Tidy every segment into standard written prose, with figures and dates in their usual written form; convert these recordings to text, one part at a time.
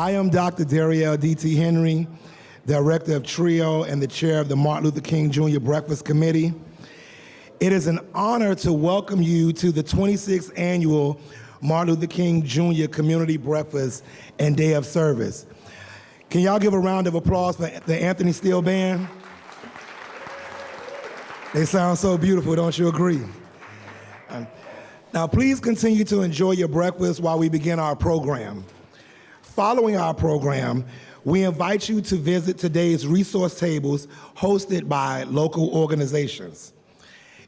I am Dr. Dariel D.T. Henry, Director of TRIO and the Chair of the Martin Luther King Jr. Breakfast Committee. It is an honor to welcome you to the 26th Annual Martin Luther King Jr. Community Breakfast and Day of Service. Can y'all give a round of applause for the Anthony Steele Band? They sound so beautiful, don't you agree? Now, please continue to enjoy your breakfast while we begin our program. Following our program, we invite you to visit today's resource tables hosted by local organizations.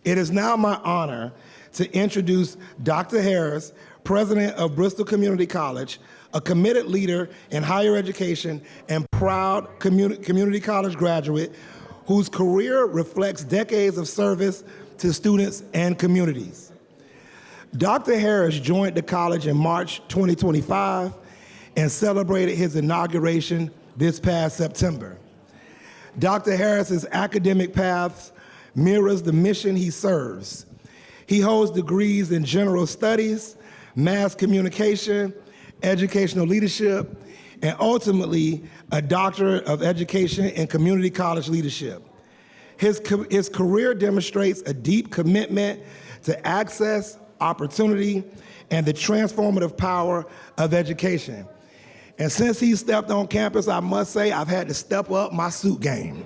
It is now my honor to introduce Dr. Harris, President of Bristol Community College, a committed leader in higher education and proud community college graduate whose career reflects decades of service to students and communities. Dr. Harris joined the college in March 2025 and celebrated his inauguration this past September. Dr. Harris's academic path mirrors the mission he serves. He holds degrees in general studies, mass communication, educational leadership, and ultimately a doctorate of education in community college leadership. His career demonstrates a deep commitment to access, opportunity, and the transformative power of education. And since he stepped on campus, I must say I've had to step up my suit game,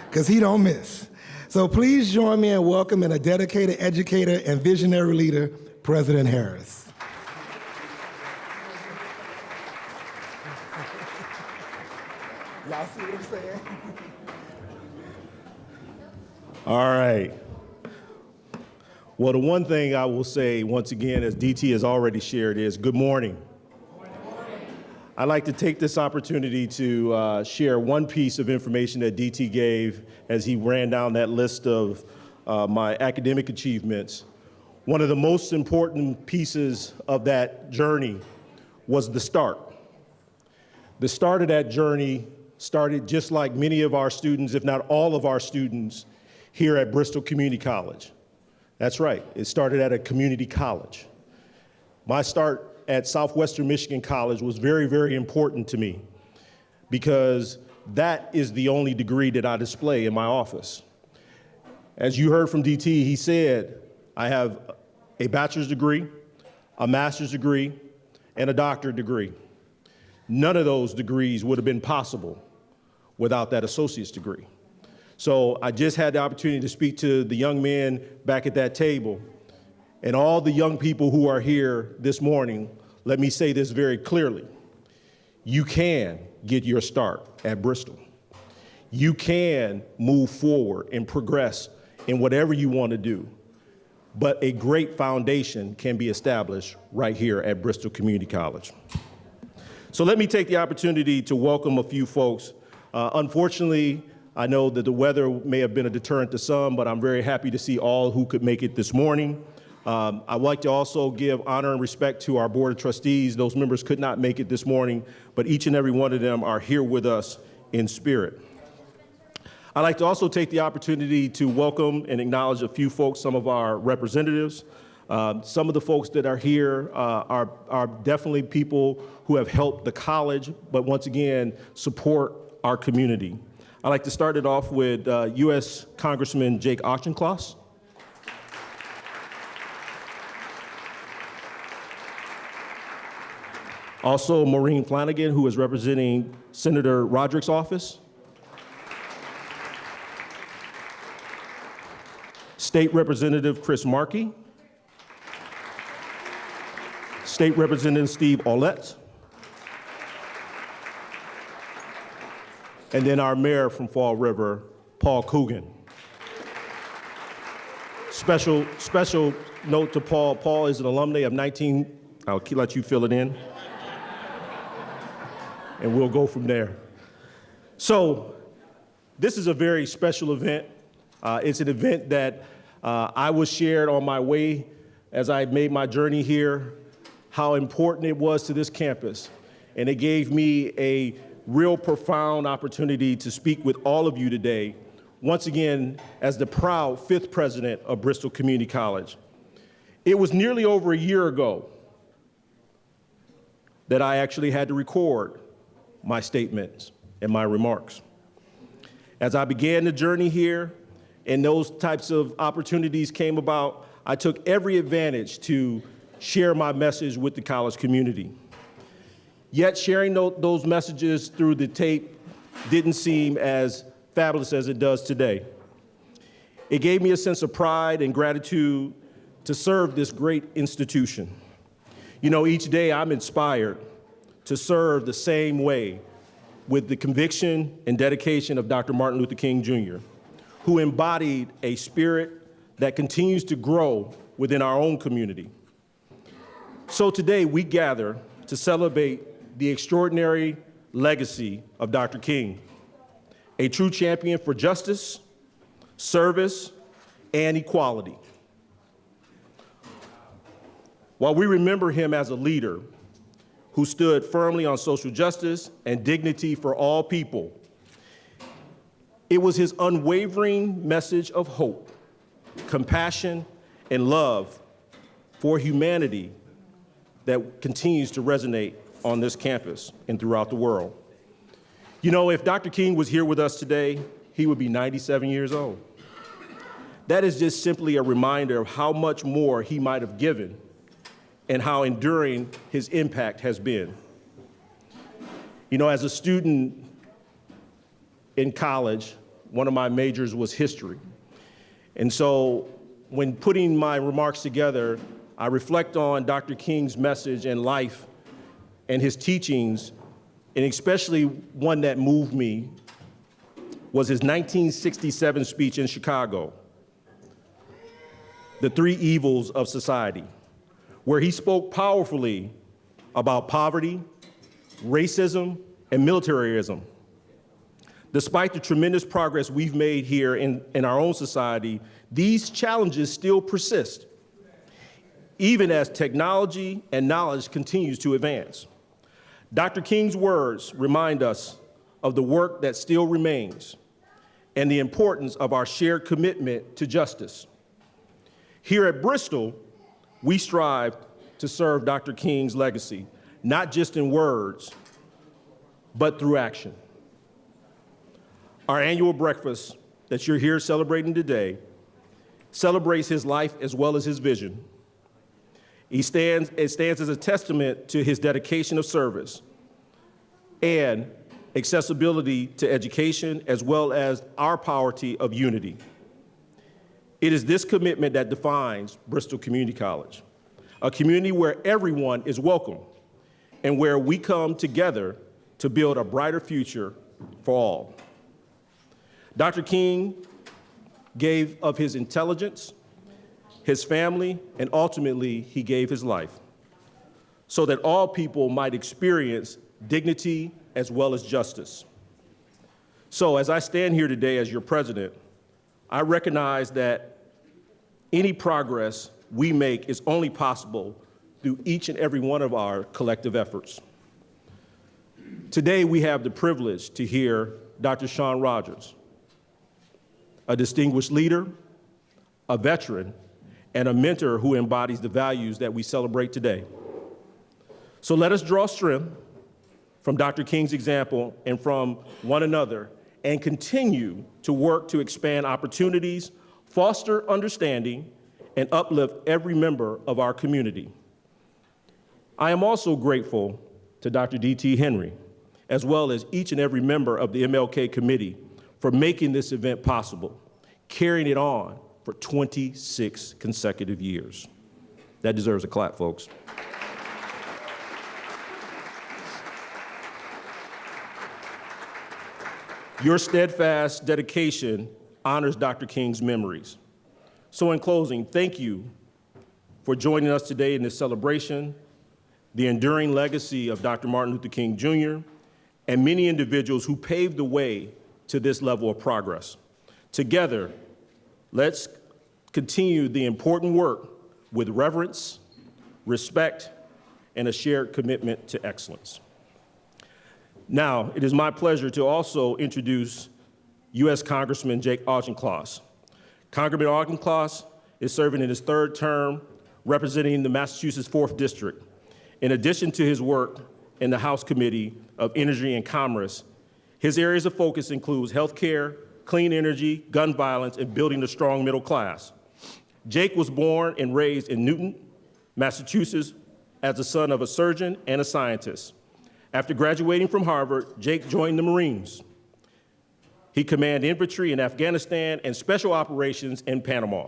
because he don't miss. So please join me in welcoming a dedicated educator and visionary leader, President Harris. Y'all see what I'm saying? All right. Well, the one thing I will say, once again, as DT has already shared, is good morning. Good morning. I'd like to take this opportunity to share one piece of information that DT gave as he ran down that list of my academic achievements. One of the most important pieces of that journey was the start. The start of that journey started just like many of our students, if not all of our students, here at Bristol Community College. That's right, it started at a community college. My start at Southwestern Michigan College was very, very important to me because that is the only degree that I display in my office. As you heard from DT, he said, I have a bachelor's degree, a master's degree, and a doctorate degree. None of those degrees would have been possible without that associate's degree. So I just had the opportunity to speak to the young men back at that table, and all the young people who are here this morning. Let me say this very clearly. You can get your start at Bristol. You can move forward and progress in whatever you want to do, but a great foundation can be established right here at Bristol Community College. So let me take the opportunity to welcome a few folks. Unfortunately, I know that the weather may have been a deterrent to some, but I'm very happy to see all who could make it this morning. I'd like to also give honor and respect to our Board of Trustees. Those members could not make it this morning, but each and every one of them are here with us in spirit. I'd like to also take the opportunity to welcome and acknowledge a few folks, some of our representatives. Some of the folks that are here are definitely people who have helped the college, but once again, support our community. I'd like to start it off with U.S. Congressman Jake Auchincloss. Also, Maureen Flanagan, who is representing Senator Roderick's office. State Representative Chris Markey. State Representative Steve Aulette. And then our mayor from Fall River, Paul Coogan. Special note to Paul. Paul is an alumni of I'll let you fill it in. And we'll go from there. So this is a very special event. It's an event that I was shared on my way as I made my journey here, how important it was to this campus. And it gave me a real profound opportunity to speak with all of you today, once again, as the proud 5th president of Bristol Community College. It was nearly over a year ago that I actually had to record my statements and my remarks. As I began the journey here and those types of opportunities came about, I took every advantage to share my message with the college community. Yet sharing those messages through the tape didn't seem as fabulous as it does today. It gave me a sense of pride and gratitude to serve this great institution. You know, each day I'm inspired to serve the same way with the conviction and dedication of Dr. Martin Luther King Jr., who embodied a spirit that continues to grow within our own community. So today we gather to celebrate the extraordinary legacy of Dr. King, a true champion for justice, service, and equality. While we remember him as a leader who stood firmly on social justice and dignity for all people, it was his unwavering message of hope, compassion, and love for humanity that continues to resonate on this campus and throughout the world. You know, if Dr. King was here with us today, he would be 97 years old. That is just simply a reminder of how much more he might have given and how enduring his impact has been. You know, as a student in college, one of my majors was history. And so when putting my remarks together, I reflect on Dr. King's message and life and his teachings, and especially one that moved me was his 1967 speech in Chicago, The Three Evils of Society, where he spoke powerfully about poverty, racism, and militarism. Despite the tremendous progress we've made here in our own society, these challenges still persist, even as technology and knowledge continues to advance. Dr. King's words remind us of the work that still remains and the importance of our shared commitment to justice. Here at Bristol, we strive to serve Dr. King's legacy, not just in words, but through action. Our annual breakfast that you're here celebrating today celebrates his life as well as his vision. It stands as a testament to his dedication of service and accessibility to education, as well as our poverty of unity. It is this commitment that defines Bristol Community College, a community where everyone is welcome and where we come together to build a brighter future for all. Dr. King gave of his intelligence, his family, and ultimately, he gave his life so that all people might experience dignity as well as justice. So as I stand here today as your president, I recognize that any progress we make is only possible through each and every one of our collective efforts. Today, we have the privilege to hear Dr. Shawn Rogers, a distinguished leader, a veteran, and a mentor who embodies the values that we celebrate today. So let us draw strength from Dr. King's example and from one another and continue to work to expand opportunities, foster understanding, and uplift every member of our community. I am also grateful to Dr. D.T. Henry, as well as each and every member of the MLK committee for making this event possible, carrying it on for 26 consecutive years. That deserves a clap, folks. Your steadfast dedication honors Dr. King's memories. So in closing, thank you for joining us today in this celebration, the enduring legacy of Dr. Martin Luther King Jr., and many individuals who paved the way to this level of progress. Together, let's continue the important work with reverence, respect, and a shared commitment to excellence. Now, it is my pleasure to also introduce U.S. Congressman Jake Auchincloss. Congressman Auchincloss is serving in his third term representing the Massachusetts 4th District. In addition to his work in the House Committee of Energy and Commerce. His areas of focus includes healthcare, clean energy, gun violence, and building a strong middle class. Jake was born and raised in Newton, Massachusetts, as the son of a surgeon and a scientist. After graduating from Harvard, Jake joined the Marines. He commanded infantry in Afghanistan and special operations in Panama.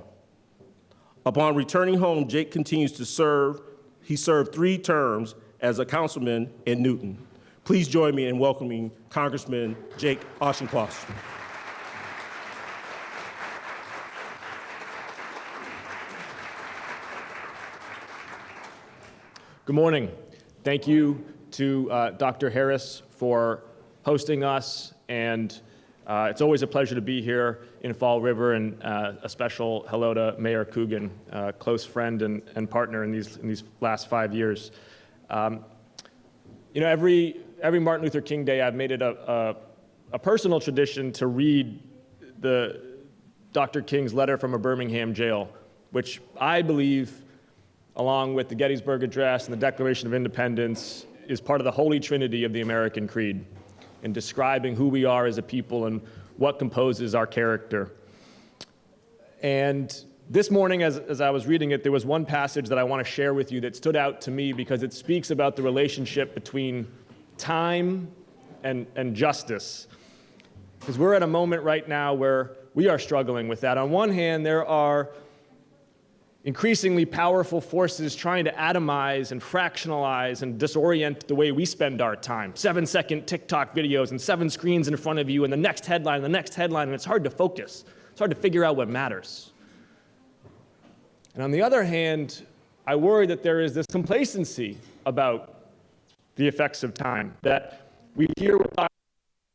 Upon returning home, Jake continues to serve. He served 3 terms as a councilman in Newton. Please join me in welcoming Congressman Jake Auchincloss. Good morning. Thank you to Dr. Harris for hosting us, and it's always a pleasure to be here in Fall River, and a special hello to Mayor Coogan, a close friend and partner in these last 5 years. You know, every Martin Luther King Day, I've made it a personal tradition to read Dr. King's letter from a Birmingham jail, which I believe, along with the Gettysburg Address and the Declaration of Independence, is part of the Holy Trinity of the American Creed in describing who we are as a people and what composes our character. And this morning, as I was reading it, there was one passage that I want to share with you that stood out to me because it speaks about the relationship between time and justice. Because we're at a moment right now where we are struggling with that. On one hand, there are increasingly powerful forces trying to atomize and fractionalize and disorient the way we spend our time. 7-second TikTok videos and 7 screens in front of you and the next headline, and it's hard to focus. It's hard to figure out what matters. And on the other hand, I worry that there is this complacency about the effects of time, that we hear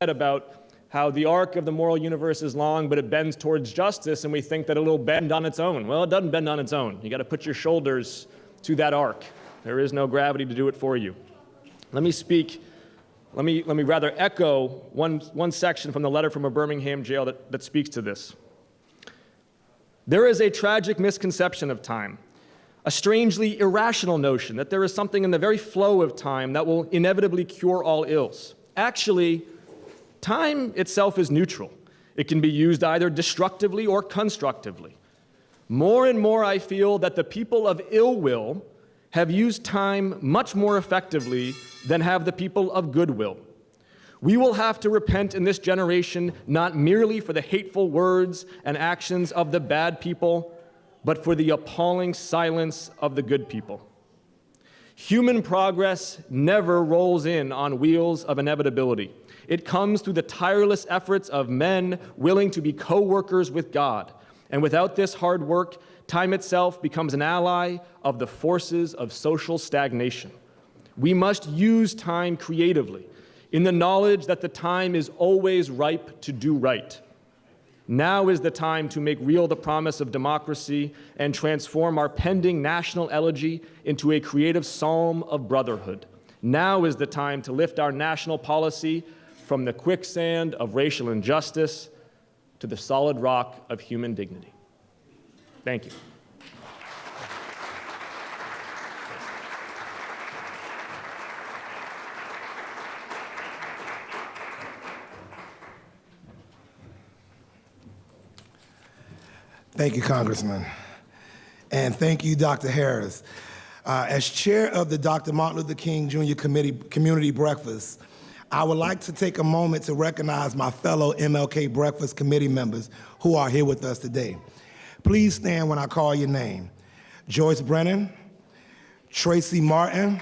about how the arc of the moral universe is long, but it bends towards justice, and we think that it'll bend on its own. Well, it doesn't bend on its own. You got to put your shoulders to that arc. There is no gravity to do it for you. Let me rather echo one section from the letter from a Birmingham jail that speaks to this. There is a tragic misconception of time, a strangely irrational notion that there is something in the very flow of time that will inevitably cure all ills. Actually, time itself is neutral. It can be used either destructively or constructively. More and more, I feel that the people of ill will have used time much more effectively than have the people of goodwill. We will have to repent in this generation not merely for the hateful words and actions of the bad people, but for the appalling silence of the good people. Human progress never rolls in on wheels of inevitability. It comes through the tireless efforts of men willing to be co-workers with God. And without this hard work, time itself becomes an ally of the forces of social stagnation. We must use time creatively, in the knowledge that the time is always ripe to do right. Now is the time to make real the promise of democracy and transform our pending national elegy into a creative psalm of brotherhood. Now is the time to lift our national policy from the quicksand of racial injustice to the solid rock of human dignity. Thank you. Thank you, Congressman. And thank you, Dr. Harris. As chair of the Dr. Martin Luther King Jr. Community Breakfast, I would like to take a moment to recognize my fellow MLK Breakfast Committee members who are here with us today. Please stand when I call your name. Joyce Brennan, Tracy Martin,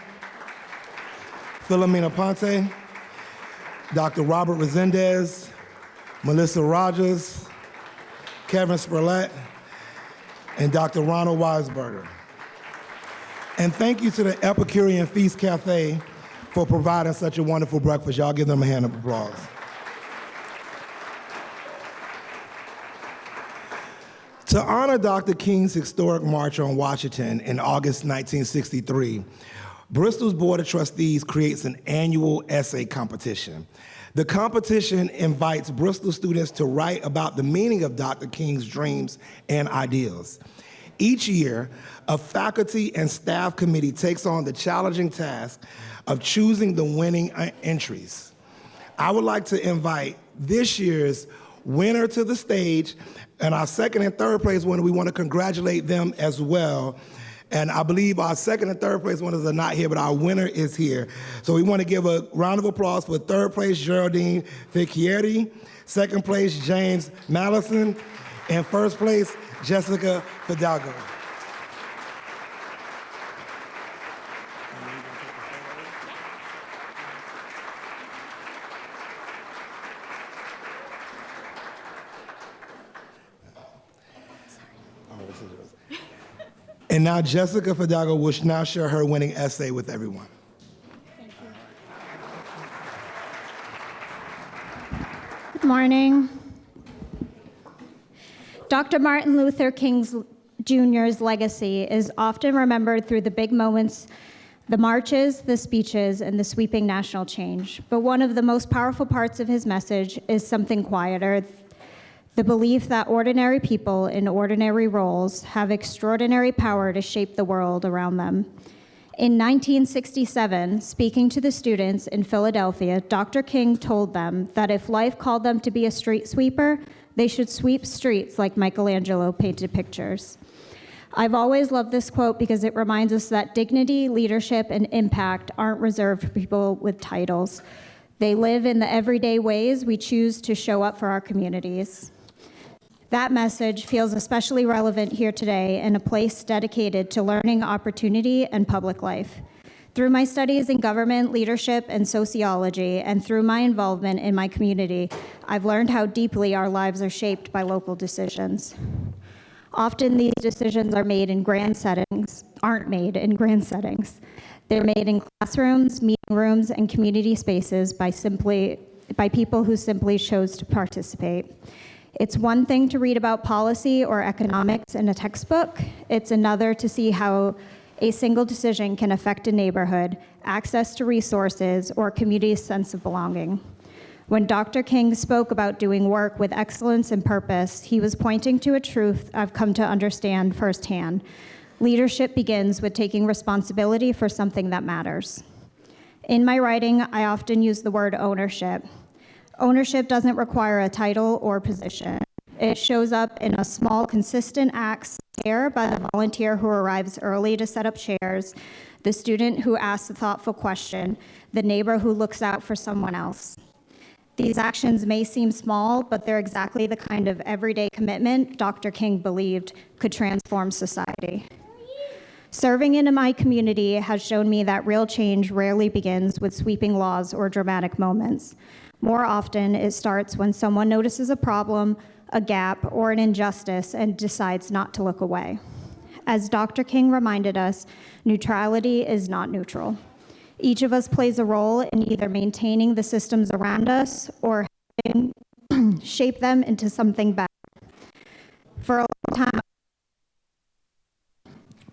Philomena Ponte, Dr. Robert Resendez, Melissa Rogers, Kevin Spurlett, and Dr. Ronald Weisberger. And thank you to the Epicurean Feast Cafe for providing such a wonderful breakfast. Y'all give them a hand of applause. To honor Dr. King's historic march on Washington in August 1963, Bristol's Board of Trustees creates an annual essay competition. The competition invites Bristol students to write about the meaning of Dr. King's dreams and ideals. Each year, a faculty and staff committee takes on the challenging task of choosing the winning entries. I would like to invite this year's winner to the stage, and our second and third place winner, we want to congratulate them as well. And I believe our second and third place winners are not here, but our winner is here. So we want to give a round of applause for third place, Geraldine Ficchieri, second place, James Mallison, and first place, Jessica Fidalgo. And now Jessica Fidalgo will now share her winning essay with everyone. Good morning. Dr. Martin Luther King Jr.'s legacy is often remembered through the big moments, the marches, the speeches, and the sweeping national change. But one of the most powerful parts of his message is something quieter, the belief that ordinary people in ordinary roles have extraordinary power to shape the world around them. In 1967, speaking to the students in Philadelphia, Dr. King told them that if life called them to be a street sweeper, they should sweep streets like Michelangelo painted pictures. I've always loved this quote because it reminds us that dignity, leadership, and impact aren't reserved for people with titles. They live in the everyday ways we choose to show up for our communities. That message feels especially relevant here today in a place dedicated to learning, opportunity, and public life. Through my studies in government, leadership, and sociology, and through my involvement in my community, I've learned how deeply our lives are shaped by local decisions. Often these decisions aren't made in grand settings. They're made in classrooms, meeting rooms, and community spaces by people who simply chose to participate. It's one thing to read about policy or economics in a textbook. It's another to see how a single decision can affect a neighborhood, access to resources, or a community's sense of belonging. When Dr. King spoke about doing work with excellence and purpose, he was pointing to a truth I've come to understand firsthand. Leadership begins with taking responsibility for something that matters. In my writing, I often use the word ownership. Ownership doesn't require a title or position. It shows up in a small, consistent acts care by the volunteer who arrives early to set up chairs, the student who asks a thoughtful question, the neighbor who looks out for someone else. These actions may seem small, but they're exactly the kind of everyday commitment Dr. King believed could transform society. Serving in my community has shown me that real change rarely begins with sweeping laws or dramatic moments. More often, it starts when someone notices a problem, a gap, or an injustice and decides not to look away. As Dr. King reminded us, neutrality is not neutral. Each of us plays a role in either maintaining the systems around us or helping shape them into something better. For a long time,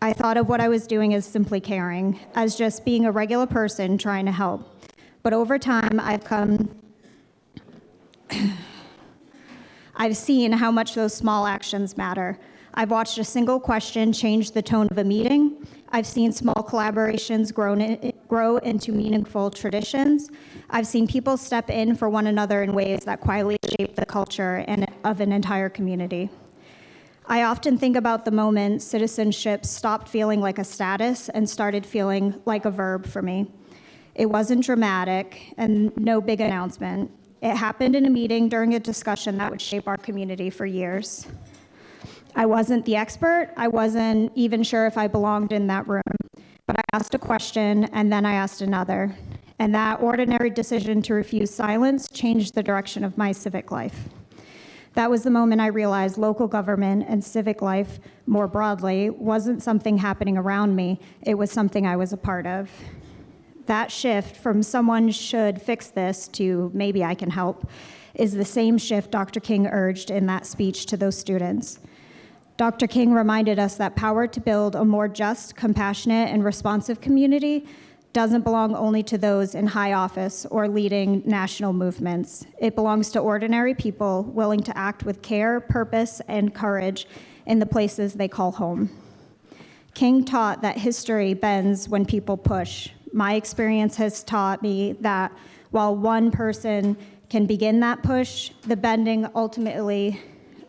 I thought of what I was doing as simply caring, as just being a regular person trying to help. But over time, I've seen how much those small actions matter. I've watched a single question change the tone of a meeting. I've seen small collaborations grow into meaningful traditions. I've seen people step in for one another in ways that quietly shape the culture of an entire community. I often think about the moment citizenship stopped feeling like a status and started feeling like a verb for me. It wasn't dramatic and no big announcement. It happened in a meeting during a discussion that would shape our community for years. I wasn't the expert. I wasn't even sure if I belonged in that room. But I asked a question, and then I asked another. And that ordinary decision to refuse silence changed the direction of my civic life. That was the moment I realized local government and civic life, more broadly, wasn't something happening around me. It was something I was a part of. That shift from someone should fix this to maybe I can help is the same shift Dr. King urged in that speech to those students. Dr. King reminded us that power to build a more just, compassionate, and responsive community doesn't belong only to those in high office or leading national movements. It belongs to ordinary people willing to act with care, purpose, and courage in the places they call home. King taught that history bends when people push. My experience has taught me that while one person can begin that push, the bending ultimately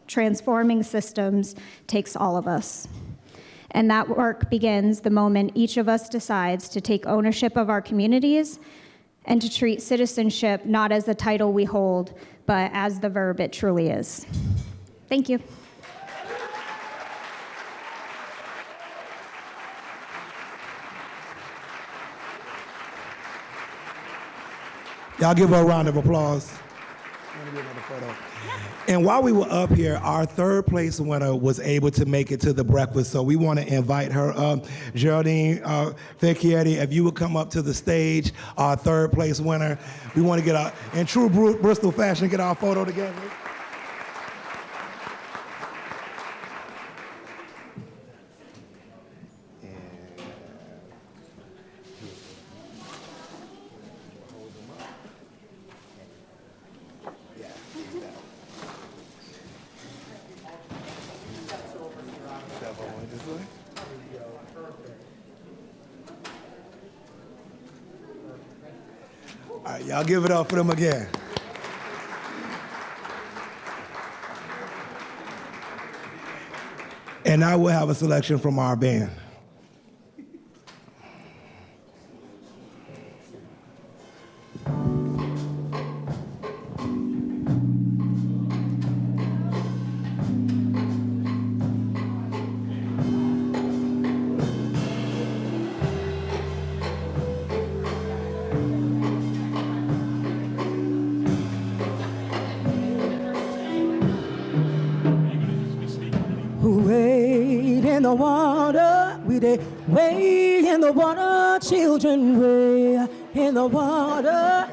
transforming systems takes all of us. And that work begins the moment each of us decides to take ownership of our communities and to treat citizenship not as the title we hold, but as the verb it truly is. Thank you. Y'all give her a round of applause. And while we were up here, our third place winner was able to make it to the breakfast, so we want to invite her up. Geraldine Vecchietti, if you would come up to the stage, our third place winner. We want to get in true Bristol fashion, get our photo together. All right, y'all give it up for them again. And now we'll have a selection from our band. Wade in the water, we did wade in the water, children, wade in the water.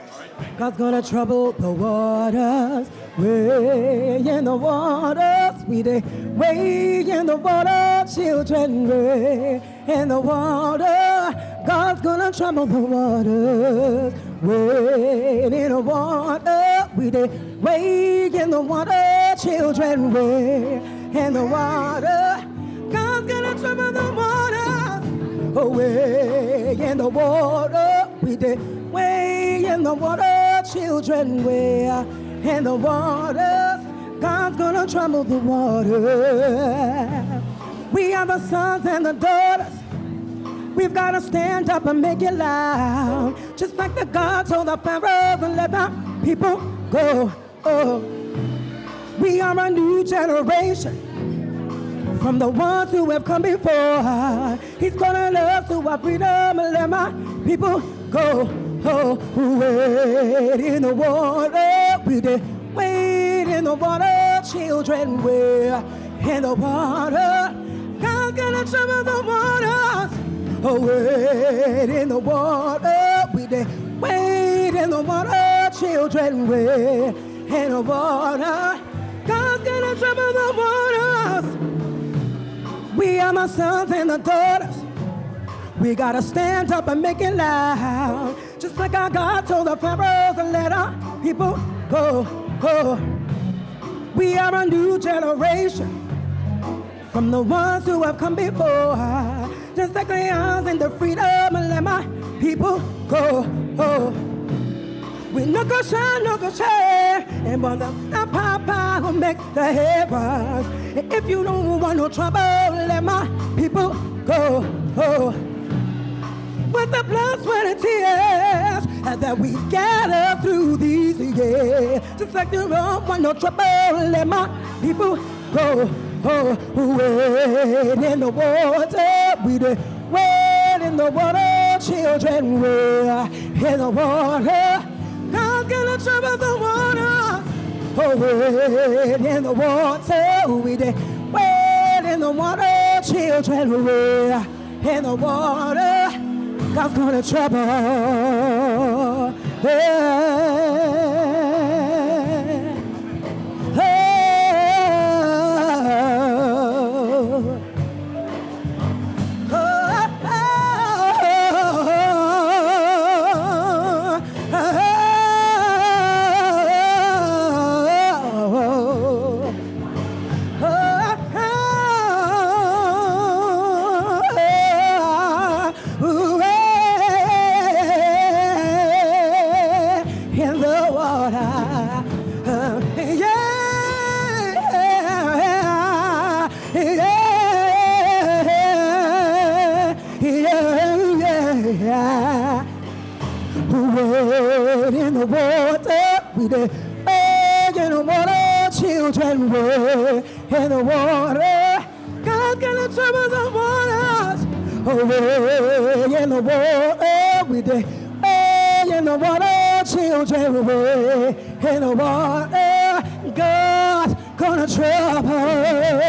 God's gonna trouble the waters, wade in the waters, we did wade in the water, children, wade in the water. God's gonna trouble the waters, wade in the water, we did wade in the water, children, wade in the water. God's gonna trouble the waters. Away in the water. We did way in the water. Children, way in the waters. God's gonna trouble the water. We are the sons and the daughters. We've gotta stand up and make it loud. Just like the God told the Pharaoh to let the people go. Oh. We are a new generation from the ones who have come before. He's calling us to our freedom and let my people go. Oh, wade in the water, we did wade in the water, children, wade in the water. God's gonna trouble the waters. Oh, wade in the water, we did wade in the water, children, wade in the water. God's gonna trouble the waters. We are my sons and the daughters. We gotta stand up and make it loud. Just like our God told the Pharaohs to let our people go. Oh. We are a new generation from the ones who have come before. Just like lions in the freedom and let my people go. Oh. We no go shine, no go share, and mother and papa will make the heavens. And if you don't want no trouble, let my people go. Oh. With the blood, sweat, and tears, and that we gather through these years. Just like you don't want no trouble, let my people go. Oh, wade in the water, we did wade in the water, children, wade in the water. God's gonna trouble the water. Oh, wade in the water. We did wade in the water. Children, wade in the water. God's gonna trouble. Wade in the water, we did. Wade in the water, children, wade in the water. God's gonna trouble the waters. Wade in the water, we did. Wade in the water, children, wade in the water. God's gonna trouble the water.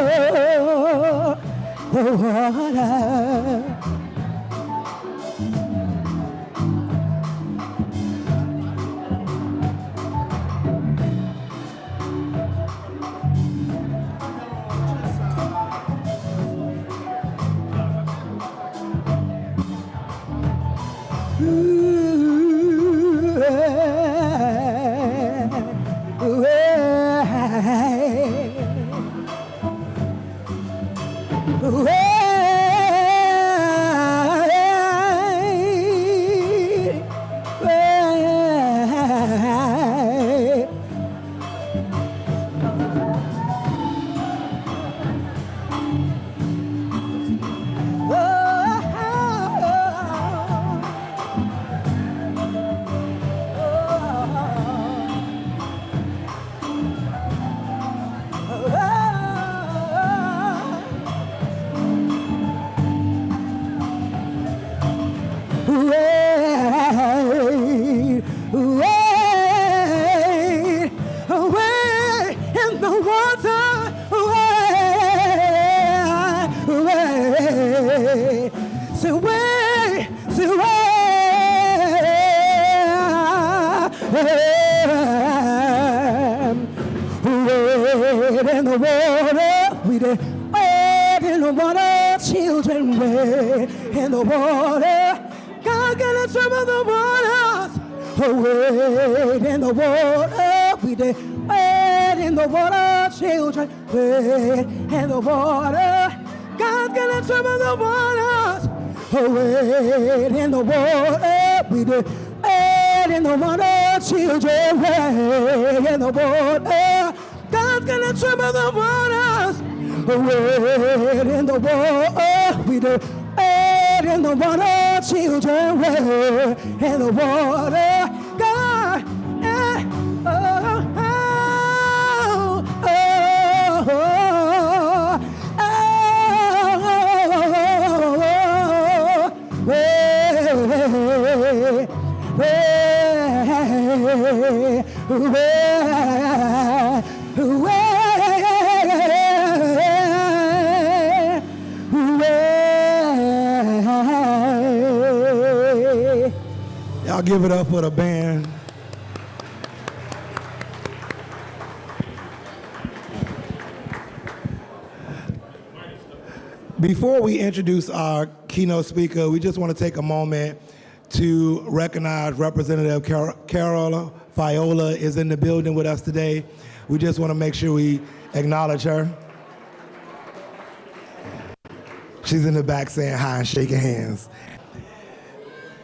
In the water, we did wade in the water, children wade in the water. God gonna trouble the waters. Wade in the water, we did wade in the water, children wade in the water. God's gonna trouble the waters. Wade in the water, we did wade in the water, children wade in the water. God's gonna trouble the waters. Wade in the water, we do. Wade in the water, children, wade in the water. God, yeah, oh, oh, oh, oh, Y'all give it up for the band. Before we introduce our keynote speaker, we just want to take a moment to recognize Representative Carola Fiola is in the building with us today. We just want to make sure we acknowledge her. She's in the back saying hi and shaking hands.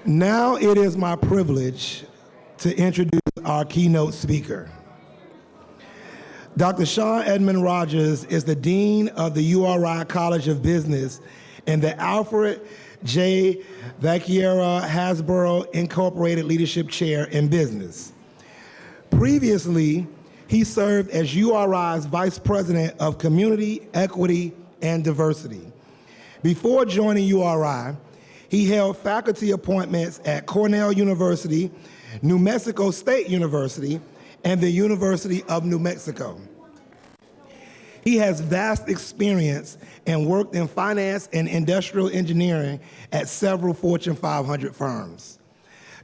Now it is my privilege to introduce our keynote speaker. Dr. Sean Edmund Rogers is the Dean of the URI College of Business and the Alfred J. Vacchiera Hasbro Incorporated Leadership Chair in Business. Previously, he served as URI's Vice President of Community, Equity, and Diversity. Before joining URI, he held faculty appointments at Cornell University, New Mexico State University, and the University of New Mexico. He has vast experience and worked in finance and industrial engineering at several Fortune 500 firms.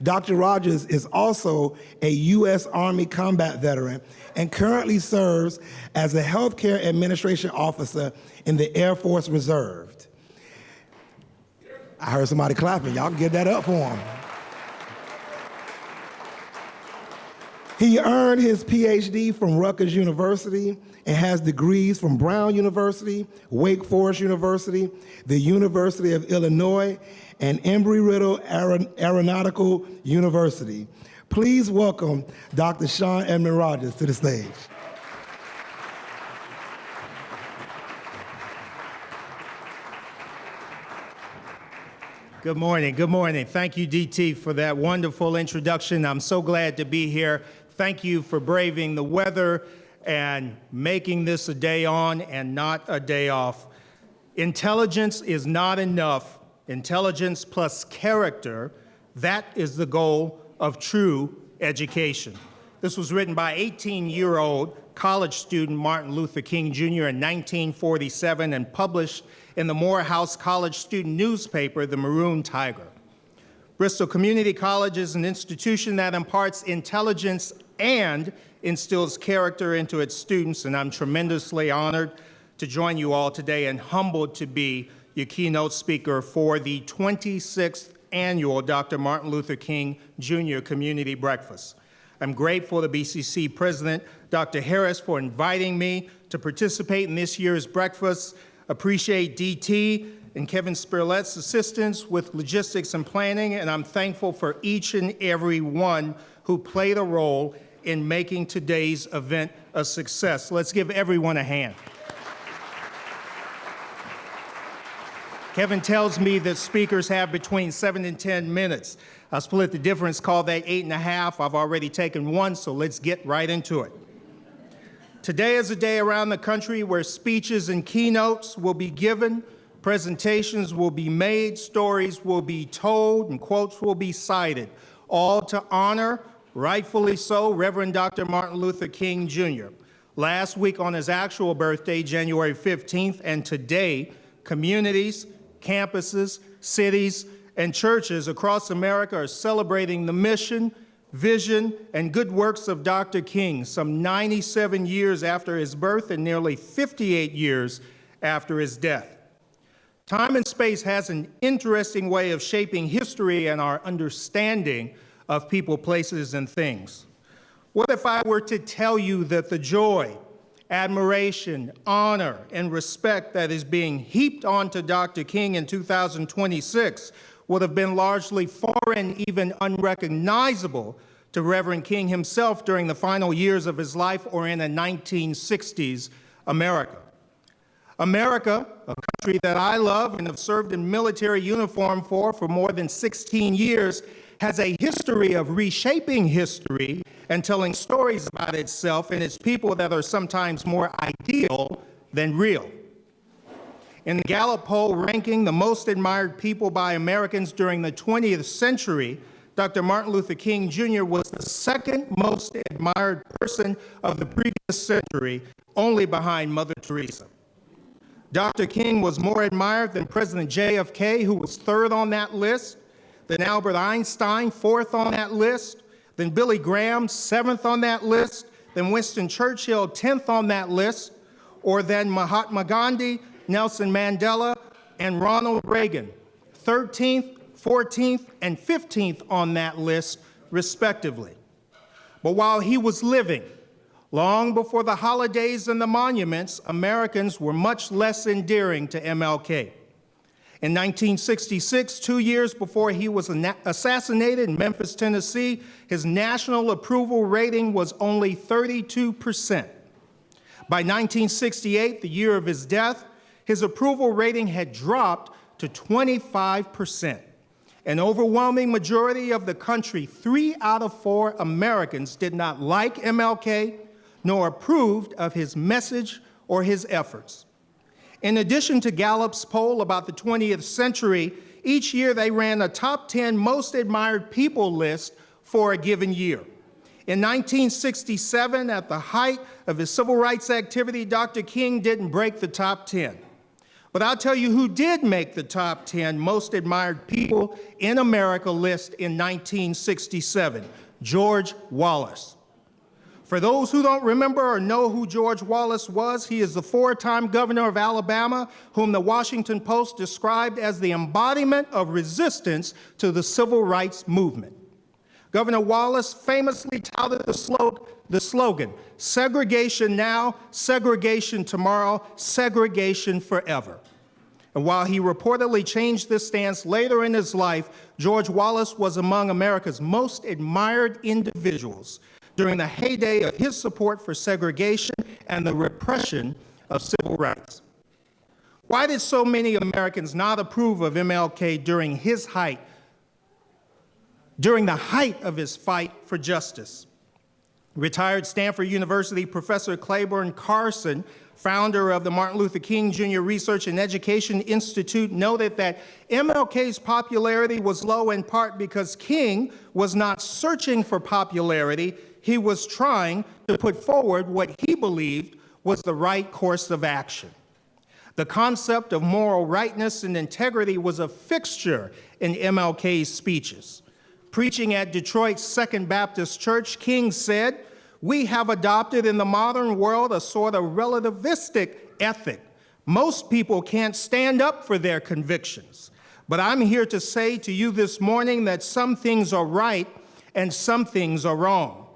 Dr. Rogers is also a U.S. Army combat veteran and currently serves as a healthcare administration officer in the Air Force Reserve. I heard somebody clapping. Y'all can give that up for him. He earned his PhD from Rutgers University and has degrees from Brown University, Wake Forest University, the University of Illinois, and Embry-Riddle Aeronautical University. Please welcome Dr. Sean Edmund Rogers to the stage. Good morning. Good morning. Thank you, DT, for that wonderful introduction. I'm so glad to be here. Thank you for braving the weather and making this a day on and not a day off. Intelligence is not enough. Intelligence plus character, that is the goal of true education. This was written by 18-year-old college student Martin Luther King Jr. in 1947 and published in the Morehouse College student newspaper, the Maroon Tiger. Bristol Community College is an institution that imparts intelligence and instills character into its students, and I'm tremendously honored to join you all today and humbled to be your keynote speaker for the 26th annual Dr. Martin Luther King Jr. Community Breakfast. I'm grateful to BCC President Dr. Harris for inviting me to participate in this year's breakfast. Appreciate DT and Kevin Spirlet's assistance with logistics and planning, and I'm thankful for each and every one who played a role in making today's event a success. Let's give everyone a hand. Kevin tells me that speakers have between 7 and 10 minutes. I'll split the difference, call that 8.5. I've already taken one, so let's get right into it. Today is a day around the country where speeches and keynotes will be given, presentations will be made, stories will be told, and quotes will be cited, all to honor, rightfully so, Reverend Dr. Martin Luther King Jr. Last week on his actual birthday, January 15th, and today, communities, campuses, cities, and churches across America are celebrating the mission, vision, and good works of Dr. King, some 97 years after his birth and nearly 58 years after his death. Time and space has an interesting way of shaping history and our understanding of people, places, and things. What if I were to tell you that the joy, admiration, honor, and respect that is being heaped onto Dr. King in 2026 would have been largely foreign, even unrecognizable to Reverend King himself during the final years of his life or in a 1960s America. America, a country that I love and have served in military uniform for more than 16 years, has a history of reshaping history and telling stories about itself and its people that are sometimes more ideal than real. In the Gallup poll ranking the most admired people by Americans during the 20th century, Dr. Martin Luther King Jr. was the second most admired person of the previous century, only behind Mother Teresa. Dr. King was more admired than President JFK, who was third on that list, than Albert Einstein, fourth on that list, than Billy Graham, seventh on that list, than Winston Churchill, 10th on that list, or than Mahatma Gandhi, Nelson Mandela, and Ronald Reagan, 13th, 14th, and 15th on that list, respectively. But while he was living, long before the holidays and the monuments, Americans were much less endearing to MLK. In 1966, 2 years before he was assassinated in Memphis, Tennessee, his national approval rating was only 32%. By 1968, the year of his death, his approval rating had dropped to 25%. An overwhelming majority of the country, 3 out of 4 Americans, did not like MLK nor approved of his message or his efforts. In addition to Gallup's poll about the 20th century, each year they ran a top 10 most admired people list for a given year. In 1967, at the height of his civil rights activity, Dr. King didn't break the top 10. But I'll tell you who did make the top 10 most admired people in America list in 1967, George Wallace. For those who don't remember or know who George Wallace was, he is the 4-time governor of Alabama, whom the Washington Post described as the embodiment of resistance to the civil rights movement. Governor Wallace famously touted the slogan, segregation now, segregation tomorrow, segregation forever. And while he reportedly changed this stance later in his life, George Wallace was among America's most admired individuals during the heyday of his support for segregation and the repression of civil rights. Why did so many Americans not approve of MLK during the height of his fight for justice? Retired Stanford University professor Claiborne Carson, founder of the Martin Luther King Jr. Research and Education Institute, noted that MLK's popularity was low in part because King was not searching for popularity. He was trying to put forward what he believed was the right course of action. The concept of moral rightness and integrity was a fixture in MLK's speeches. Preaching at Detroit's Second Baptist Church, King said, "We have adopted in the modern world a sort of relativistic ethic. Most people can't stand up for their convictions. But I'm here to say to you this morning that some things are right and some things are wrong.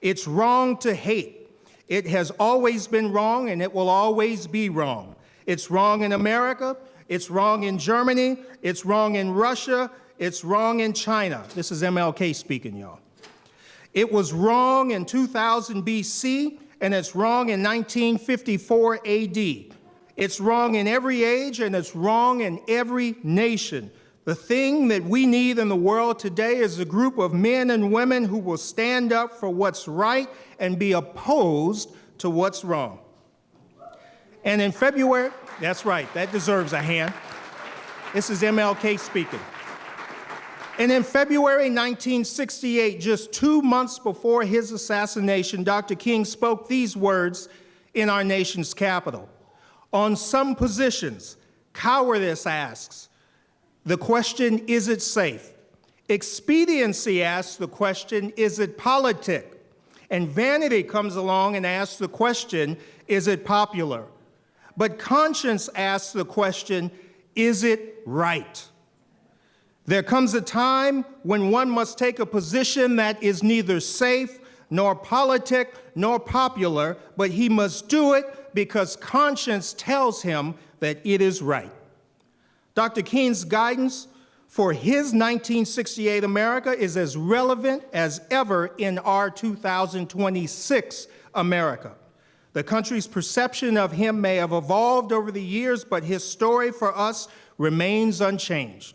It's wrong to hate. It has always been wrong and it will always be wrong. It's wrong in America, it's wrong in Germany, it's wrong in Russia, it's wrong in China." This is MLK speaking, y'all. "It was wrong in 2000 BC, and it's wrong in 1954 AD. It's wrong in every age, and it's wrong in every nation. The thing that we need in the world today is a group of men and women who will stand up for what's right and be opposed to what's wrong." And in February, that's right, that deserves a hand. This is MLK speaking. And in February 1968, just 2 months before his assassination, Dr. King spoke these words in our nation's capital. "On some positions, cowardice asks the question, is it safe? Expediency asks the question, is it politic? And vanity comes along and asks the question, is it popular? But conscience asks the question, is it right? There comes a time when one must take a position that is neither safe, nor politic, nor popular, but he must do it because conscience tells him that it is right." Dr. King's guidance for his 1968 America is as relevant as ever in our 2026 America. The country's perception of him may have evolved over the years, but his story for us remains unchanged.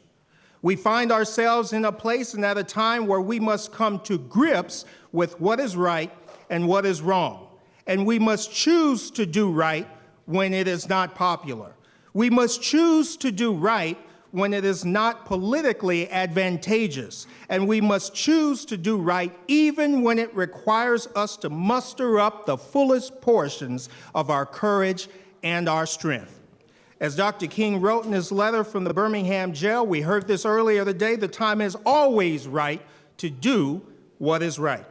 We find ourselves in a place and at a time where we must come to grips with what is right and what is wrong. And we must choose to do right when it is not popular. We must choose to do right when it is not politically advantageous. And we must choose to do right even when it requires us to muster up the fullest portions of our courage and our strength. As Dr. King wrote in his letter from the Birmingham jail, we heard this earlier today, the time is always right to do what is right.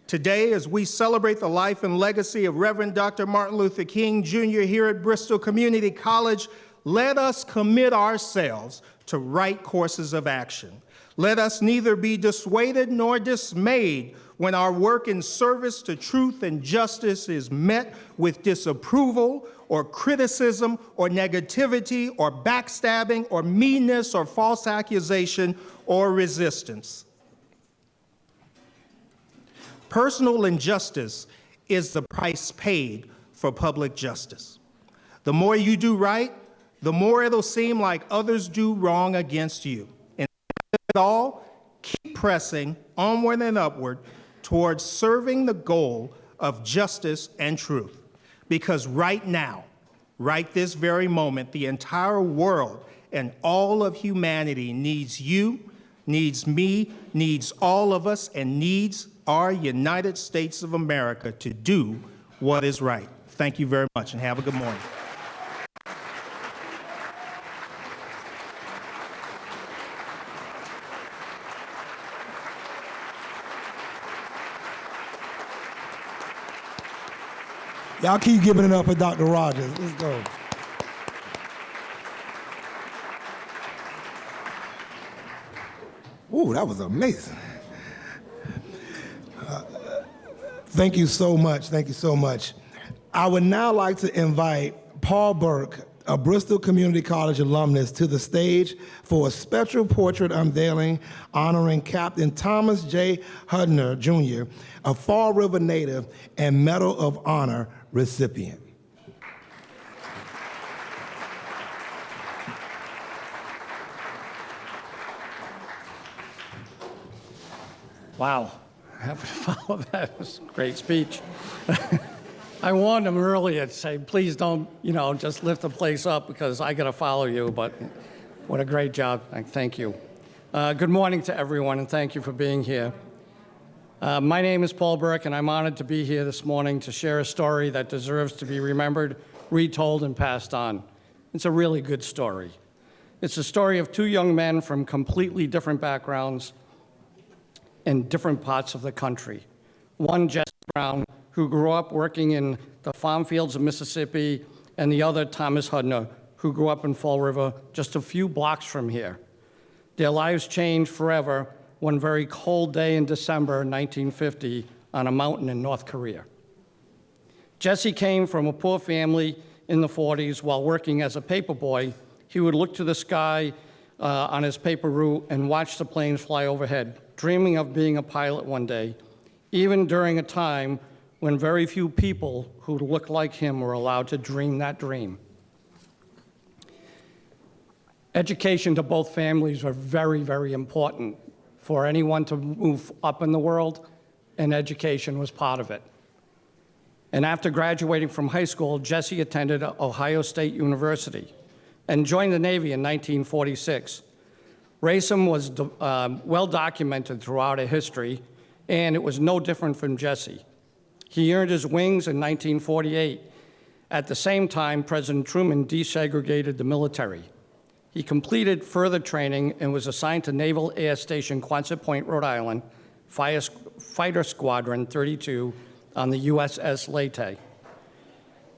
Today, as we celebrate the life and legacy of Reverend Dr. Martin Luther King Jr. here at Bristol Community College, let us commit ourselves to right courses of action. Let us neither be dissuaded nor dismayed when our work in service to truth and justice is met with disapproval or criticism or negativity or backstabbing or meanness or false accusation or resistance. Personal injustice is the price paid for public justice. The more you do right, the more it'll seem like others do wrong against you. And it all, keep pressing onward and upward towards serving the goal of justice and truth. Because right now, right this very moment, the entire world and all of humanity needs you, needs me, needs all of us, and needs our United States of America to do what is right. Thank you very much and have a good morning. Y'all keep giving it up for Dr. Rogers. Let's go. Ooh, that was amazing. Thank you so much. Thank you so much. I would now like to invite Paul Burke, a Bristol Community College alumnus, to the stage for a special portrait unveiling honoring Captain Thomas J. Hudner, Jr., a Fall River native and Medal of Honor recipient. Wow, I have to follow that. It was a great speech. I warned him earlier to say, please don't, just lift the place up because I got to follow you, but what a great job. Thank you. Good morning to everyone, and thank you for being here. My name is Paul Burke, and I'm honored to be here this morning to share a story that deserves to be remembered, retold, and passed on. It's a really good story. It's the story of two young men from completely different backgrounds in different parts of the country. One, Jesse Brown, who grew up working in the farm fields of Mississippi, and the other, Thomas Hudner, who grew up in Fall River, just a few blocks from here. Their lives changed forever one very cold day in December 1950 on a mountain in North Korea. Jesse came from a poor family in the 40s. While working as a paperboy, he would look to the sky on his paper route and watch the planes fly overhead, dreaming of being a pilot one day, even during a time when very few people who looked like him were allowed to dream that dream. Education to both families were very, very important for anyone to move up in the world, and education was part of it. And after graduating from high school, Jesse attended Ohio State University and joined the Navy in 1946. Racism was well documented throughout our history, and it was no different from Jesse. He earned his wings in 1948. At the same time, President Truman desegregated the military. He completed further training and was assigned to Naval Air Station Quonset Point, Rhode Island, Fighter Squadron 32 on the USS Leyte.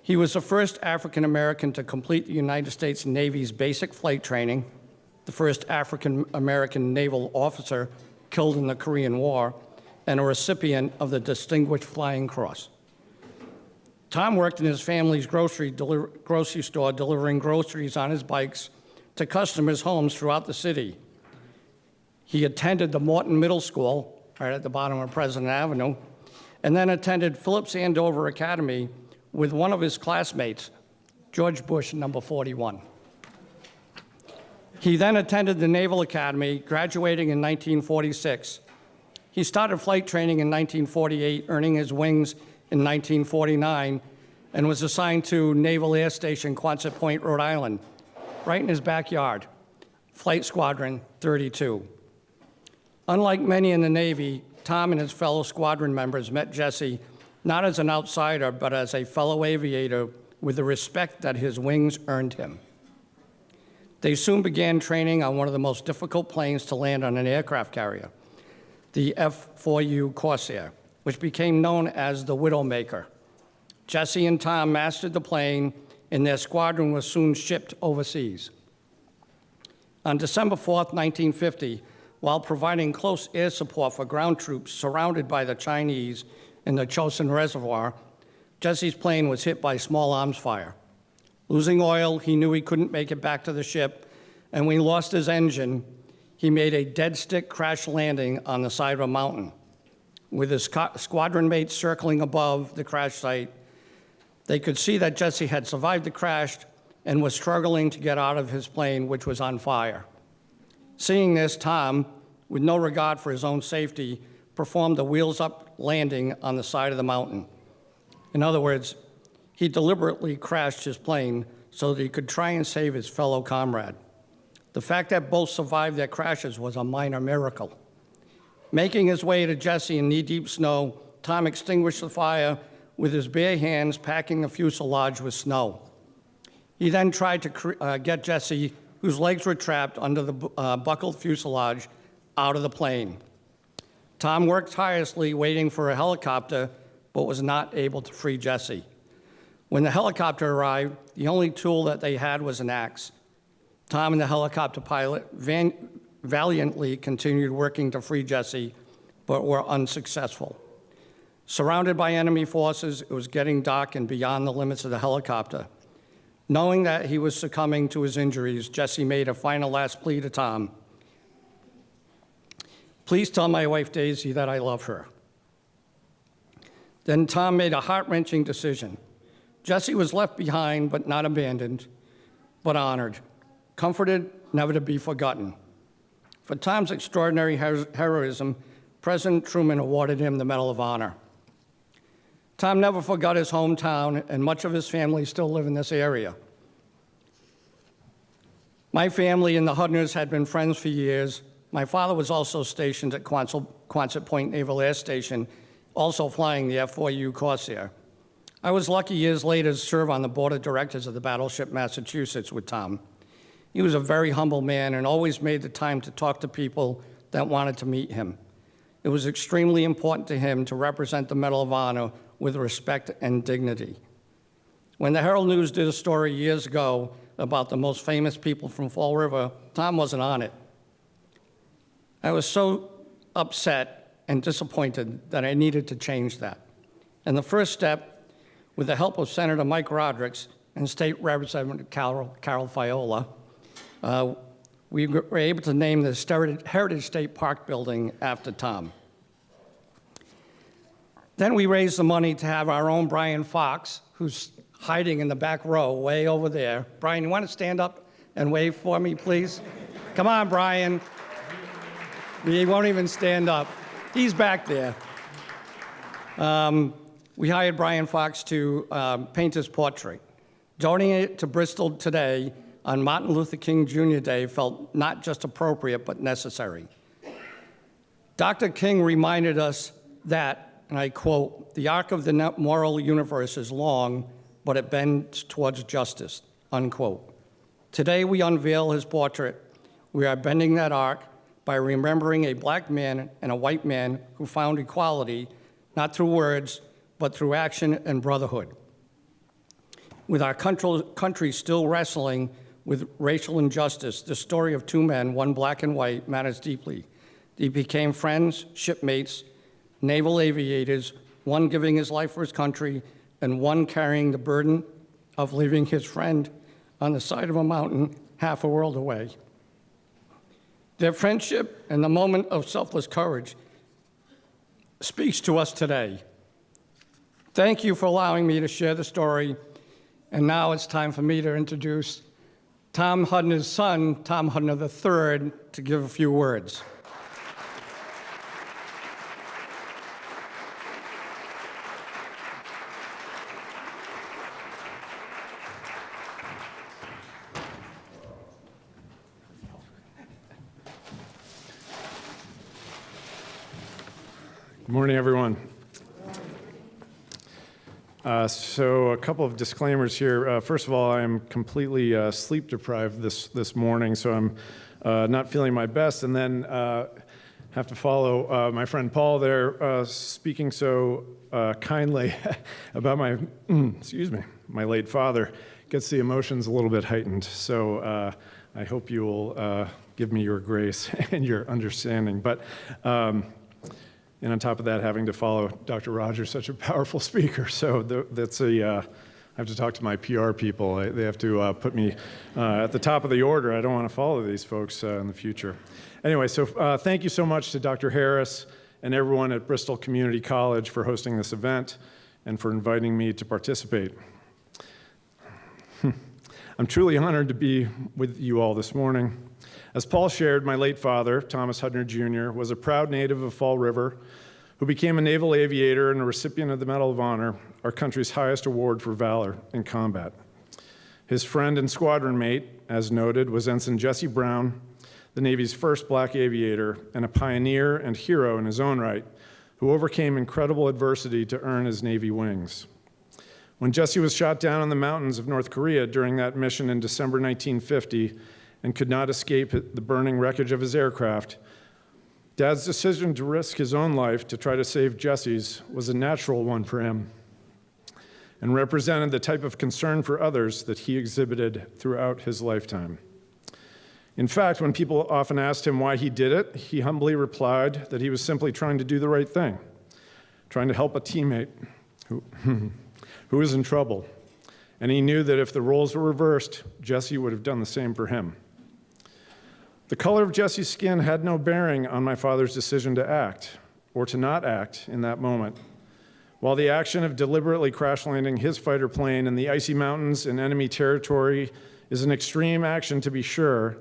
He was the first African American to complete the United States Navy's basic flight training, the first African American naval officer killed in the Korean War, and a recipient of the Distinguished Flying Cross. Tom worked in his family's grocery store delivering groceries on his bikes to customers' homes throughout the city. He attended the Morton Middle School, right at the bottom of President Avenue, and then attended Phillips Andover Academy with one of his classmates, George Bush, number 41. He then attended the Naval Academy, graduating in 1946. He started flight training in 1948, earning his wings in 1949, and was assigned to Naval Air Station Quonset Point, Rhode Island, right in his backyard, Flight Squadron 32. Unlike many in the Navy, Tom and his fellow squadron members met Jesse not as an outsider, but as a fellow aviator with the respect that his wings earned him. They soon began training on one of the most difficult planes to land on an aircraft carrier, the F-4U Corsair, which became known as the Widowmaker. Jesse and Tom mastered the plane, and their squadron was soon shipped overseas. On December 4th, 1950, while providing close air support for ground troops surrounded by the Chinese in the Chosin Reservoir, Jesse's plane was hit by small arms fire. Losing oil, he knew he couldn't make it back to the ship, and when he lost his engine, he made a dead stick crash landing on the side of a mountain. With his squadron mates circling above the crash site, they could see that Jesse had survived the crash and was struggling to get out of his plane, which was on fire. Seeing this, Tom, with no regard for his own safety, performed a wheels-up landing on the side of the mountain. In other words, he deliberately crashed his plane so that he could try and save his fellow comrade. The fact that both survived their crashes was a minor miracle. Making his way to Jesse in knee-deep snow, Tom extinguished the fire with his bare hands, packing the fuselage with snow. He then tried to get Jesse, whose legs were trapped under the buckled fuselage, out of the plane. Tom worked tirelessly, waiting for a helicopter, but was not able to free Jesse. When the helicopter arrived, the only tool that they had was an axe. Tom and the helicopter pilot valiantly continued working to free Jesse, but were unsuccessful. Surrounded by enemy forces, it was getting dark and beyond the limits of the helicopter. Knowing that he was succumbing to his injuries, Jesse made a final last plea to Tom. "Please tell my wife Daisy that I love her." Then Tom made a heart-wrenching decision. Jesse was left behind, but not abandoned, but honored, comforted, never to be forgotten. For Tom's extraordinary heroism, President Truman awarded him the Medal of Honor. Tom never forgot his hometown, and much of his family still live in this area. My family and the Hudners had been friends for years. My father was also stationed at Quonset Point Naval Air Station, also flying the F-4U Corsair. I was lucky years later to serve on the board of directors of the Battleship Massachusetts with Tom. He was a very humble man and always made the time to talk to people that wanted to meet him. It was extremely important to him to represent the Medal of Honor with respect and dignity. When the Herald News did a story years ago about the most famous people from Fall River, Tom wasn't on it. I was so upset and disappointed that I needed to change that. And the first step, with the help of Senator Mike Rodrigues and State Representative Carol Fiola, we were able to name the Heritage State Park building after Tom. Then we raised the money to have our own Brian Fox, who's hiding in the back row way over there. Brian, you want to stand up and wave for me, please? Come on, Brian. He won't even stand up. He's back there. We hired Brian Fox to paint his portrait. Donating it to Bristol today on Martin Luther King Jr. Day felt not just appropriate, but necessary. Dr. King reminded us that, and I quote, "The arc of the moral universe is long, but it bends towards justice," unquote. Today we unveil his portrait. We are bending that arc by remembering a black man and a white man who found equality, not through words, but through action and brotherhood. With our country still wrestling with racial injustice, the story of two men, one black and white, matters deeply. They became friends, shipmates, naval aviators, one giving his life for his country, and one carrying the burden of leaving his friend on the side of a mountain half a world away. Their friendship and the moment of selfless courage speaks to us today. Thank you for allowing me to share the story, and now it's time for me to introduce Tom Hudner's son, Tom Hudner III, to give a few words. Good morning, everyone. So a couple of disclaimers here. First of all, I am completely sleep deprived this morning, so I'm not feeling my best. And then have to follow my friend Paul there speaking so kindly about my late father. Gets the emotions a little bit heightened. So I hope you will give me your grace and your understanding. But and on top of that, having to follow Dr. Rogers, such a powerful speaker. So that's I have to talk to my PR people. They have to put me at the top of the order. I don't want to follow these folks in the future. Anyway, so thank you so much to Dr. Harris and everyone at Bristol Community College for hosting this event and for inviting me to participate. I'm truly honored to be with you all this morning. As Paul shared, my late father, Thomas Hudner Jr., was a proud native of Fall River who became a naval aviator and a recipient of the Medal of Honor, our country's highest award for valor in combat. His friend and squadron mate, as noted, was Ensign Jesse Brown, the Navy's first black aviator and a pioneer and hero in his own right, who overcame incredible adversity to earn his Navy wings. When Jesse was shot down in the mountains of North Korea during that mission in December 1950, and could not escape the burning wreckage of his aircraft, Dad's decision to risk his own life to try to save Jesse's was a natural one for him and represented the type of concern for others that he exhibited throughout his lifetime. In fact, when people often asked him why he did it, he humbly replied that he was simply trying to do the right thing, trying to help a teammate who was in trouble. And he knew that if the roles were reversed, Jesse would have done the same for him. The color of Jesse's skin had no bearing on my father's decision to act or to not act in that moment. While the action of deliberately crash landing his fighter plane in the icy mountains in enemy territory is an extreme action to be sure,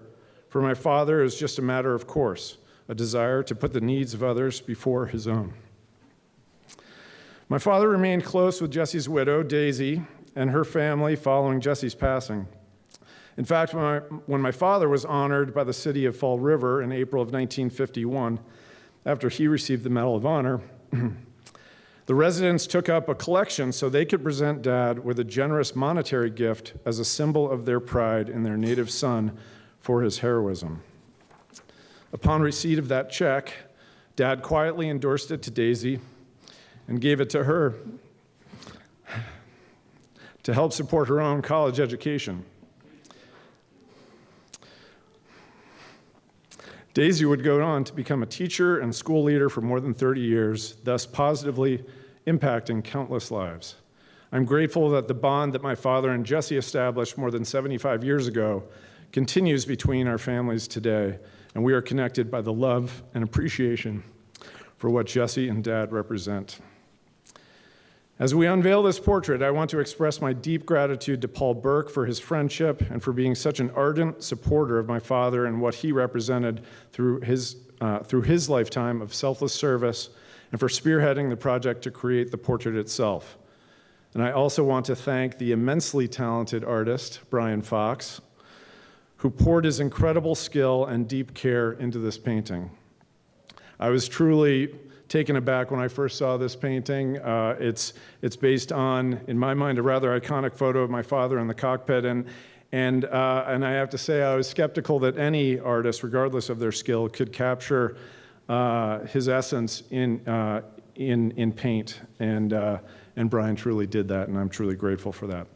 for my father it was just a matter of course, a desire to put the needs of others before his own. My father remained close with Jesse's widow, Daisy, and her family following Jesse's passing. In fact, when my father was honored by the city of Fall River in April of 1951, after he received the Medal of Honor, the residents took up a collection so they could present Dad with a generous monetary gift as a symbol of their pride in their native son for his heroism. Upon receipt of that check, Dad quietly endorsed it to Daisy and gave it to her to help support her own college education. Daisy would go on to become a teacher and school leader for more than 30 years, thus positively impacting countless lives. I'm grateful that the bond that my father and Jesse established more than 75 years ago continues between our families today, and we are connected by the love and appreciation for what Jesse and Dad represent. As we unveil this portrait, I want to express my deep gratitude to Paul Burke for his friendship and for being such an ardent supporter of my father and what he represented through his lifetime of selfless service, and for spearheading the project to create the portrait itself. And I also want to thank the immensely talented artist, Brian Fox, who poured his incredible skill and deep care into this painting. I was truly taken aback when I first saw this painting. It's based on, in my mind, a rather iconic photo of my father in the cockpit, and I have to say I was skeptical that any artist, regardless of their skill, could capture his essence in paint, and Brian truly did that, and I'm truly grateful for that.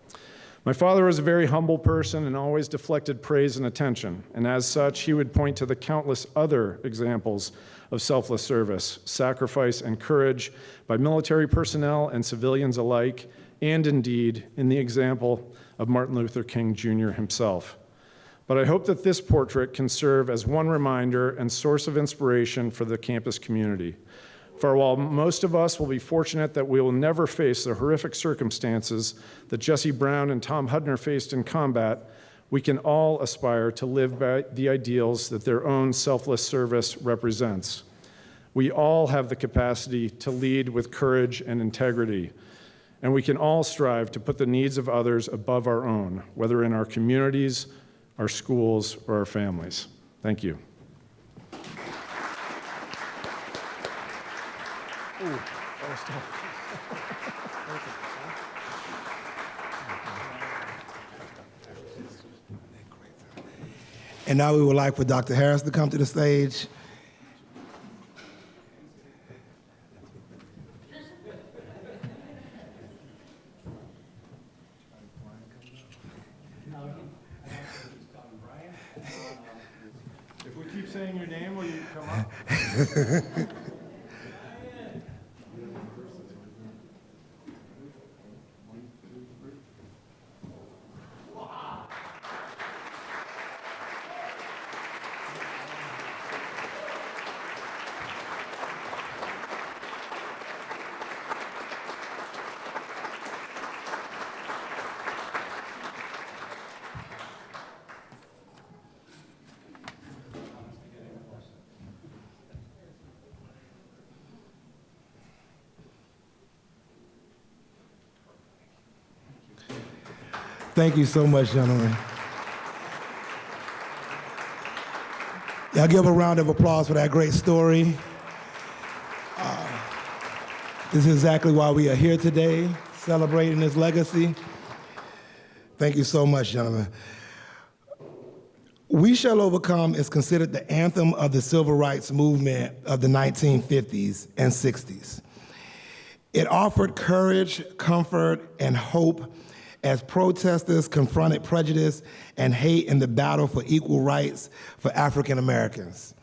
My father was a very humble person and always deflected praise and attention, and as such, he would point to the countless other examples of selfless service, sacrifice, and courage by military personnel and civilians alike, and indeed in the example of Martin Luther King Jr. himself. But I hope that this portrait can serve as one reminder and source of inspiration for the campus community. For while most of us will be fortunate that we will never face the horrific circumstances that Jesse Brown and Tom Hudner faced in combat, we can all aspire to live by the ideals that their own selfless service represents. We all have the capacity to lead with courage and integrity, and we can all strive to put the needs of others above our own, whether in our communities, our schools, or our families. Thank you. Ooh, that was tough. And now we would like for Dr. Harris to come to the stage. If we keep saying your name, will you come up? Thank you so much, gentlemen. Y'all give a round of applause for that great story. This is exactly why we are here today, celebrating his legacy. Thank you so much, gentlemen. We Shall Overcome is considered the anthem of the civil rights movement of the 1950s and 60s. It offered courage, comfort, and hope as protesters confronted prejudice and hate in the battle for equal rights for African Americans.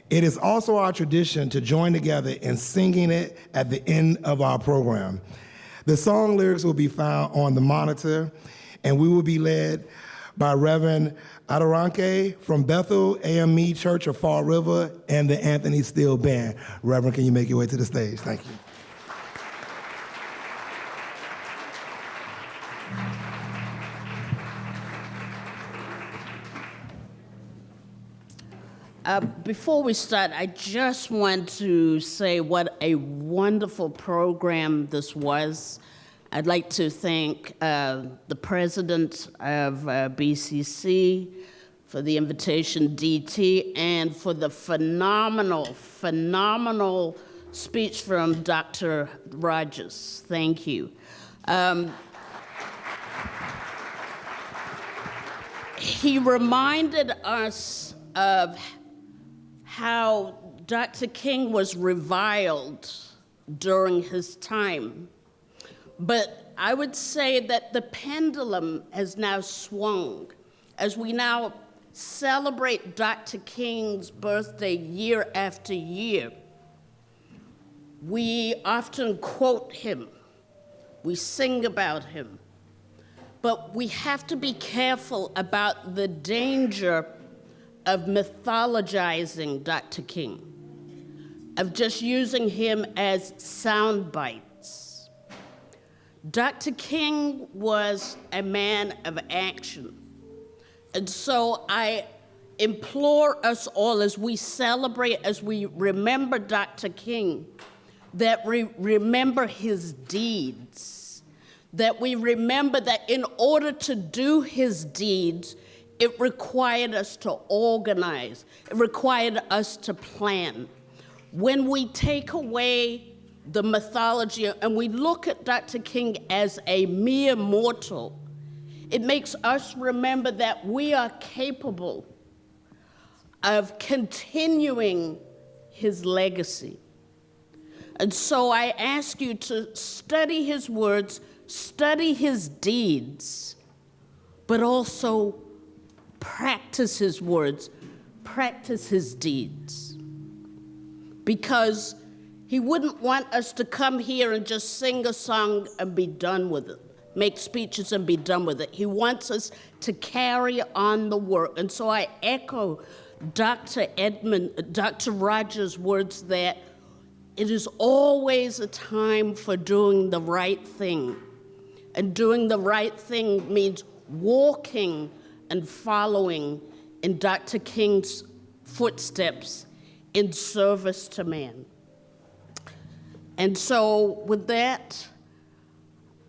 It is also our tradition to join together in singing it at the end of our program. The song lyrics will be found on the monitor, and we will be led by Reverend Adoranke from Bethel AME Church of Fall River and the Anthony Steele Band. Reverend, can you make your way to the stage? Thank you. Before we start, I just want to say what a wonderful program this was. I'd like to thank the president of BCC for the invitation, DT, and for the phenomenal speech from Dr. Rogers. Thank you. He reminded us of how Dr. King was reviled during his time. But I would say that the pendulum has now swung as we now celebrate Dr. King's birthday year after year. We often quote him, we sing about him, but we have to be careful about the danger of mythologizing Dr. King, of just using him as sound bites. Dr. King was a man of action. And so I implore us all as we celebrate, as we remember Dr. King, that we remember his deeds, that we remember that in order to do his deeds, it required us to organize. It required us to plan. When we take away the mythology and we look at Dr. King as a mere mortal, it makes us remember that we are capable of continuing his legacy. And so I ask you to study his words, study his deeds, but also practice his words, practice his deeds. Because he wouldn't want us to come here and just sing a song and be done with it, make speeches and be done with it. He wants us to carry on the work. And so I echo Dr. Rogers' words that it is always a time for doing the right thing. And doing the right thing means walking and following in Dr. King's footsteps in service to man. And so with that,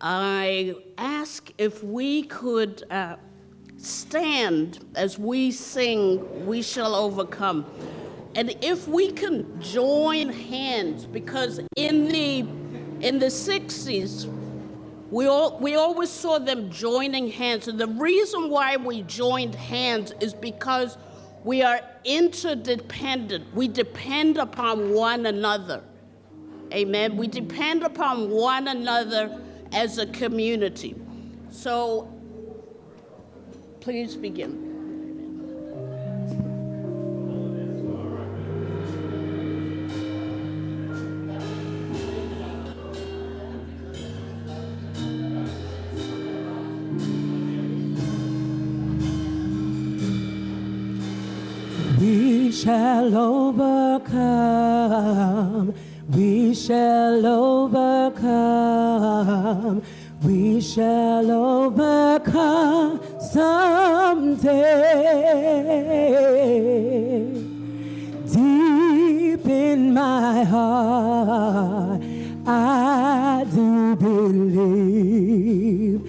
I ask if we could stand as we sing, "We Shall Overcome." And if we can join hands, because in the 60s, we always saw them joining hands. And the reason why we joined hands is because we are interdependent. We depend upon one another. Amen. We depend upon one another as a community. So please begin. We shall overcome. We shall overcome. We shall overcome someday. Deep in my heart, I do believe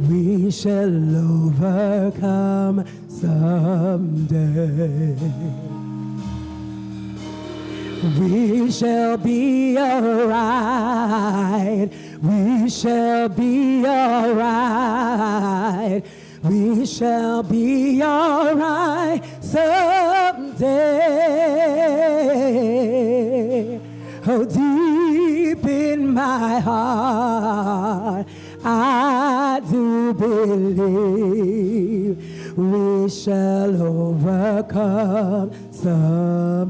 we shall overcome someday. We shall be alright. We shall be alright. We shall be alright someday. Oh, deep in my heart, I do believe we shall overcome someday.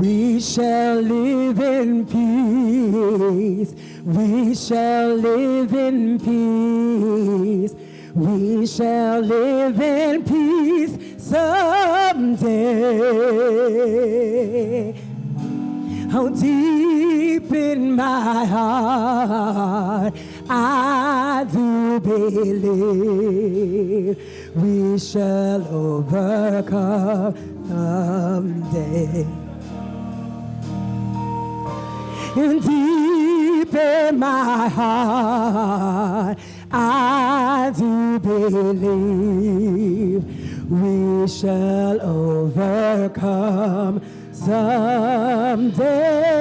We shall live in peace. We shall live in peace. We shall live in peace someday. Oh, deep in my heart, I do believe we shall overcome someday. And deep in my heart, I do believe we shall overcome someday.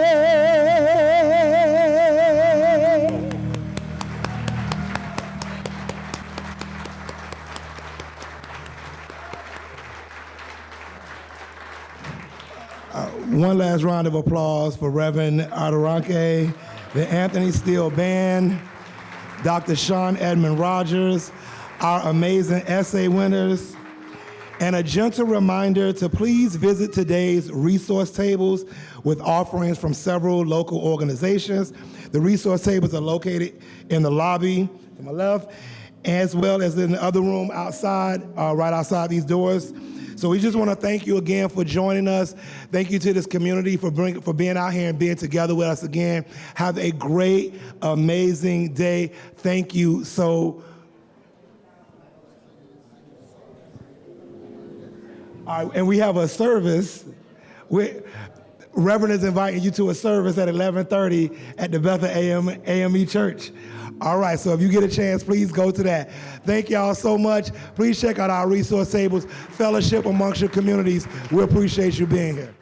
One last round of applause for Reverend Adoranke, the Anthony Steele Band, Dr. Sean Edmund Rogers, our amazing essay winners, and a gentle reminder to please visit today's resource tables with offerings from several local organizations. The resource tables are located in the lobby to my left, as well as in the other room outside, right outside these doors. So we just want to thank you again for joining us. Thank you to this community for being out here and being together with us again. Have a great, amazing day. Thank you so. All right, and we have a service. Reverend is inviting you to a service at 11:30 at the Bethel AME Church. All right, so if you get a chance, please go to that. Thank y'all so much. Please check out our resource tables, fellowship amongst your communities. We appreciate you being here.